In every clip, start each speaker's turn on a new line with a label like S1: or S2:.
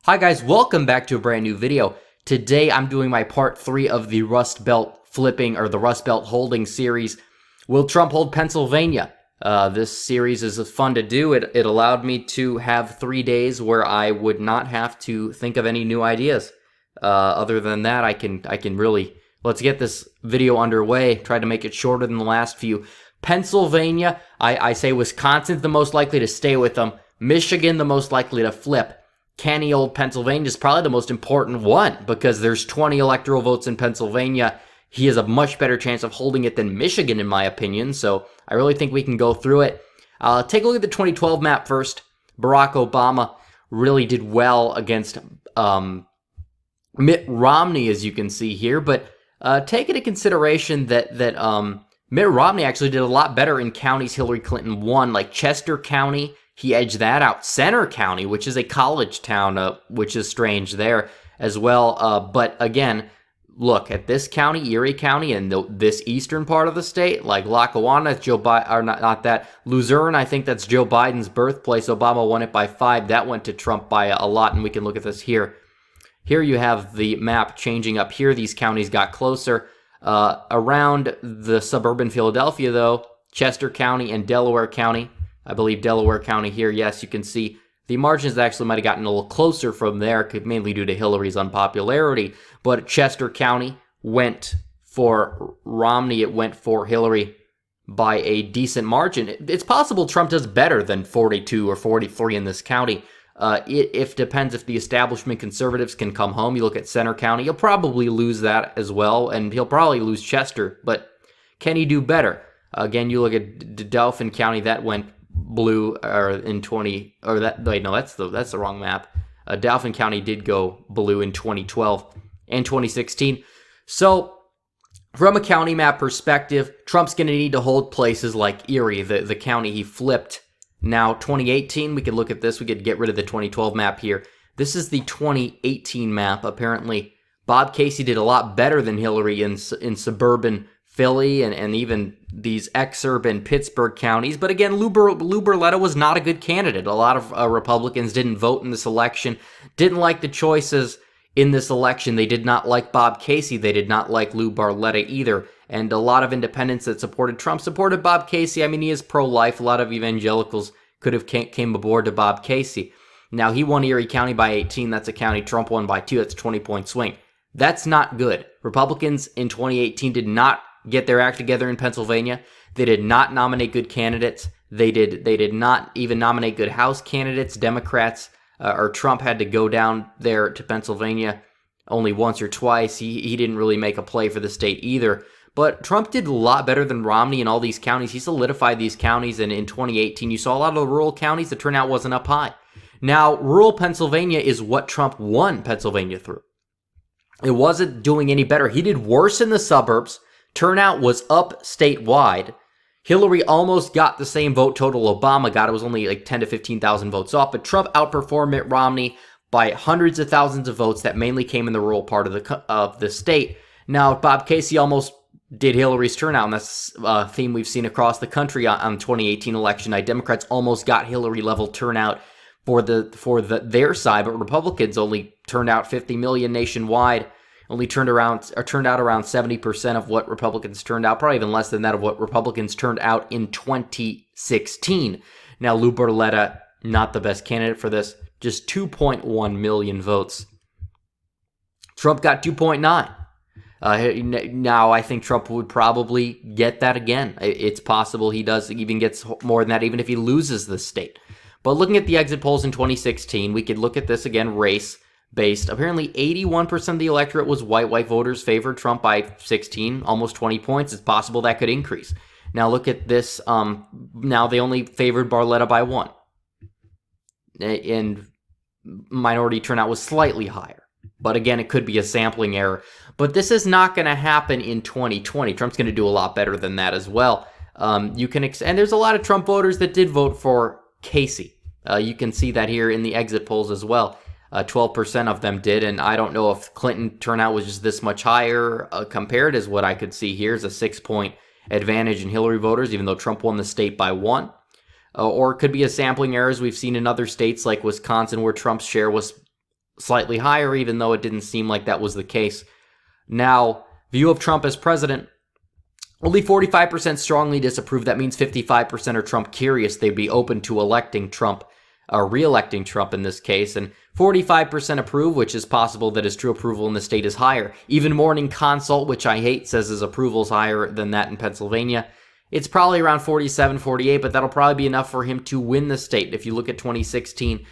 S1: Hi guys, welcome back to a brand new video. Today I'm doing my part 3 of the Rust Belt flipping or the Rust Belt holding series. Will Trump hold Pennsylvania? This series is fun to do. It allowed me to have 3 days where I would not have to think of any new ideas. Other than that, I can really, let's get this video underway. Try to make it shorter than the last few. Pennsylvania, I say Wisconsin's the most likely to stay with them. Michigan, the most likely to flip. Canny old Pennsylvania is probably the most important one because there's 20 electoral votes in Pennsylvania. He has a much better chance of holding it than Michigan, in my opinion, so I really think we can go through it. Take a look at the 2012 map first. Barack Obama really did well against Mitt Romney, as you can see here, but take into consideration that Mitt Romney actually did a lot better in counties Hillary Clinton won, like Chester County. He edged that out. Center County, which is a college town, which is strange there as well. But again, look at this county, Erie County, and this eastern part of the state, like Lackawanna, Joe Biden, or not that, Luzerne, I think that's Joe Biden's birthplace. Obama won it by 5. That went to Trump by a lot, and we can look at this here. Here you have the map changing up here. These counties got closer. Around the suburban Philadelphia, though, Chester County and Delaware County, I believe Delaware County here, yes, you can see the margins actually might have gotten a little closer from there, mainly due to Hillary's unpopularity. But Chester County went for Romney, it went for Hillary by a decent margin. It's possible Trump does better than 42 or 43 in this county. It depends if the establishment conservatives can come home. You look at Center County, he'll probably lose that as well, and he'll probably lose Chester, but can he do better? Again, you look at Dauphin County, that went blue, or in 20, or that, wait, no, that's the wrong map. Dauphin County did go blue in 2012 and 2016. So from a county map perspective, Trump's going to need to hold places like Erie, the county he flipped. Now, 2018, we could look at this. We could get rid of the 2012 map here. This is the 2018 map. Apparently, Bob Casey did a lot better than Hillary in suburban Philly and even these exurban Pittsburgh counties. But again, Lou Barletta was not a good candidate. A lot of Republicans didn't vote in this election, didn't like the choices in this election. They did not like Bob Casey. They did not like Lou Barletta either. And a lot of independents that supported Trump supported Bob Casey. I mean, he is pro-life. A lot of evangelicals could have came aboard to Bob Casey. Now, he won Erie County by 18. That's a county Trump won by 2. That's a 20-point swing. That's not good. Republicans in 2018 did not get their act together in Pennsylvania. They did not nominate good candidates. They did not even nominate good House candidates. Democrats or Trump had to go down there to Pennsylvania only once or twice. He didn't really make a play for the state either. But Trump did a lot better than Romney in all these counties. He solidified these counties, and in 2018, you saw a lot of the rural counties, the turnout wasn't up high. Now, rural Pennsylvania is what Trump won Pennsylvania through. It wasn't doing any better. He did worse in the suburbs. Turnout was up statewide. Hillary almost got the same vote total Obama got. It was only like 10 to 15,000 votes off, but Trump outperformed Mitt Romney by hundreds of thousands of votes that mainly came in the rural part of the state. Now, Bob Casey almost did Hillary's turnout, and that's a theme we've seen across the country on 2018 election night. Democrats almost got Hillary-level turnout for their side, but Republicans only turned out 50 million nationwide. Only turned out around 70% of what Republicans turned out, probably even less than that of what Republicans turned out in 2016. Now, Lou Barletta, not the best candidate for this, just 2.1 million votes. Trump got 2.9. Now, I think Trump would probably get that again. It's possible he does even gets more than that, even if he loses the state. But looking at the exit polls in 2016, we could look at this again, race-based. Apparently, 81% of the electorate was white. White voters favored Trump by 16, almost 20 points. It's possible that could increase. Now, look at this. Now, they only favored Barletta by 1. And minority turnout was slightly higher. But again, it could be a sampling error. But this is not going to happen in 2020. Trump's going to do a lot better than that as well. And there's a lot of Trump voters that did vote for Casey. You can see that here in the exit polls as well. 12% of them did, and I don't know if Clinton turnout was just this much higher compared as what I could see here is a 6-point advantage in Hillary voters, even though Trump won the state by 1. Or it could be a sampling error, as we've seen in other states like Wisconsin, where Trump's share was slightly higher, even though it didn't seem like that was the case. Now, view of Trump as president, only 45% strongly disapprove. That means 55% are Trump curious. They'd be open to electing Trump, or re-electing Trump in this case. And 45% approve, which is possible that his true approval in the state is higher. Even Morning Consult, which I hate, says his approval is higher than that in Pennsylvania. It's probably around 47, 48, but that'll probably be enough for him to win the state. If you look at 2016,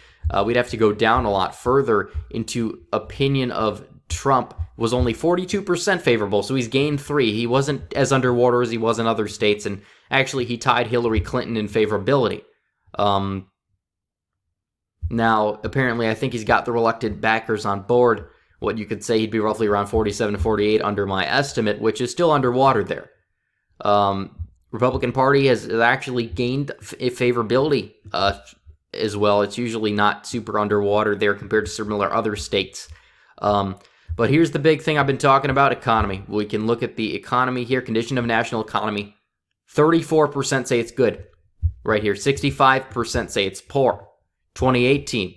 S1: we'd have to go down a lot further into opinion of Trump was only 42% favorable, so he's gained 3. He wasn't as underwater as he was in other states, and actually he tied Hillary Clinton in favorability. Now, apparently, I think he's got the reluctant backers on board. What you could say he'd be roughly around 47 to 48 under my estimate, which is still underwater there. Republican Party has actually gained favorability as well. It's usually not super underwater there compared to similar other states. But here's the big thing I've been talking about, economy. We can look at the economy here, condition of national economy. 34% say it's good. Right here, 65% say it's poor. 2018,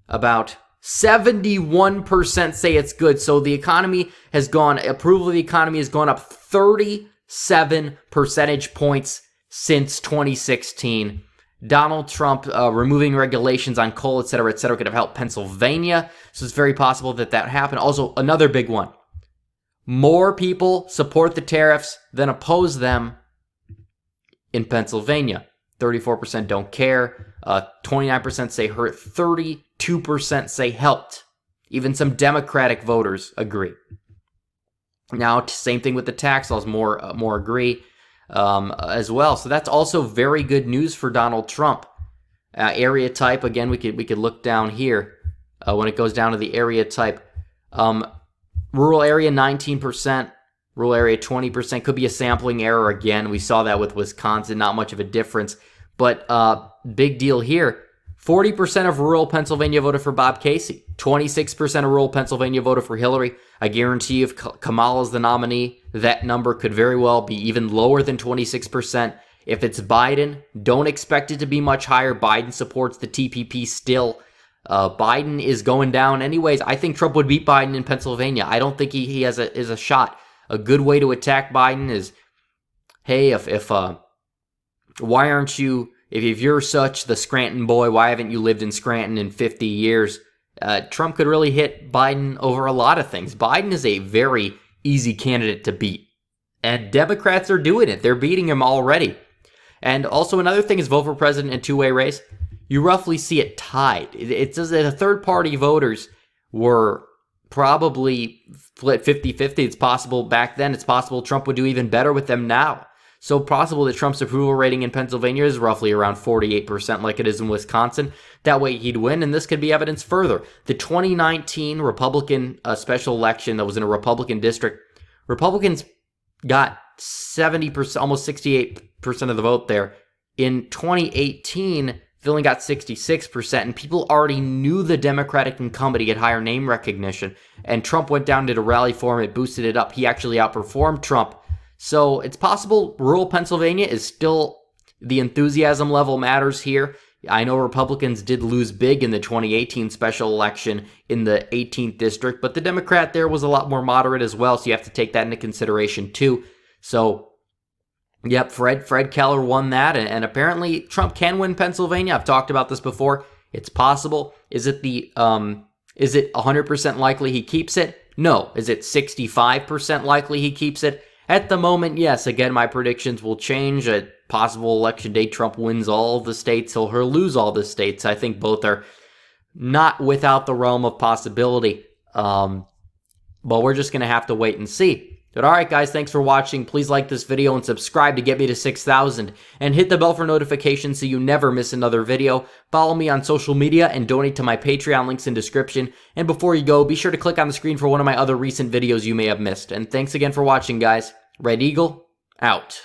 S1: about 71% say it's good. So the economy has gone, approval of the economy has gone up 37 percentage points since 2016. Donald Trump removing regulations on coal, et cetera, could have helped Pennsylvania. So it's very possible that that happened. Also, another big one. More people support the tariffs than oppose them in Pennsylvania. 34% don't care. 29% say hurt. 32% say helped. Even some Democratic voters agree. Now, same thing with the tax laws. More agree as well. So that's also very good news for Donald Trump. Area type, again, we could look down here when it goes down to the area type. Rural area 19%. Rural area 20%. Could be a sampling error again. We saw that with Wisconsin. Not much of a difference. But big deal here. 40% of rural Pennsylvania voted for Bob Casey. 26% of rural Pennsylvania voted for Hillary. I guarantee you if Kamala's the nominee, that number could very well be even lower than 26%. If it's Biden, don't expect it to be much higher. Biden supports the TPP still. Biden is going down anyways. I think Trump would beat Biden in Pennsylvania. I don't think he is a shot. A good way to attack Biden is, hey, why aren't you, if you're such the Scranton boy, why haven't you lived in Scranton in 50 years? Trump could really hit Biden over a lot of things. Biden is a very easy candidate to beat. And Democrats are doing it. They're beating him already. And also another thing is vote for president in two-way race. You roughly see it tied. It says that the third-party voters were probably split 50-50. It's possible back then. It's possible Trump would do even better with them now. So possible that Trump's approval rating in Pennsylvania is roughly around 48% like it is in Wisconsin. That way he'd win, and this could be evidence further. The 2019 Republican special election that was in a Republican district, Republicans got 70%, almost 68% of the vote there. In 2018, they only got 66%, and people already knew the Democratic incumbent. He had higher name recognition, and Trump went down, did a rally for him, it boosted it up. He actually outperformed Trump. So it's possible rural Pennsylvania is still, the enthusiasm level matters here. I know Republicans did lose big in the 2018 special election in the 18th district, but the Democrat there was a lot more moderate as well, so you have to take that into consideration too. So, yep, Fred Keller won that, and apparently Trump can win Pennsylvania. I've talked about this before. It's possible. Is it 100% likely he keeps it? No. Is it 65% likely he keeps it? At the moment, yes. Again, my predictions will change. At possible election day, Trump wins all the states. He'll lose all the states. I think both are not without the realm of possibility. But we're just going to have to wait and see. But all right, guys, thanks for watching. Please like this video and subscribe to get me to 6,000. And hit the bell for notifications so you never miss another video. Follow me on social media and donate to my Patreon, links in description. And before you go, be sure to click on the screen for one of my other recent videos you may have missed. And thanks again for watching, guys. Red Eagle, out.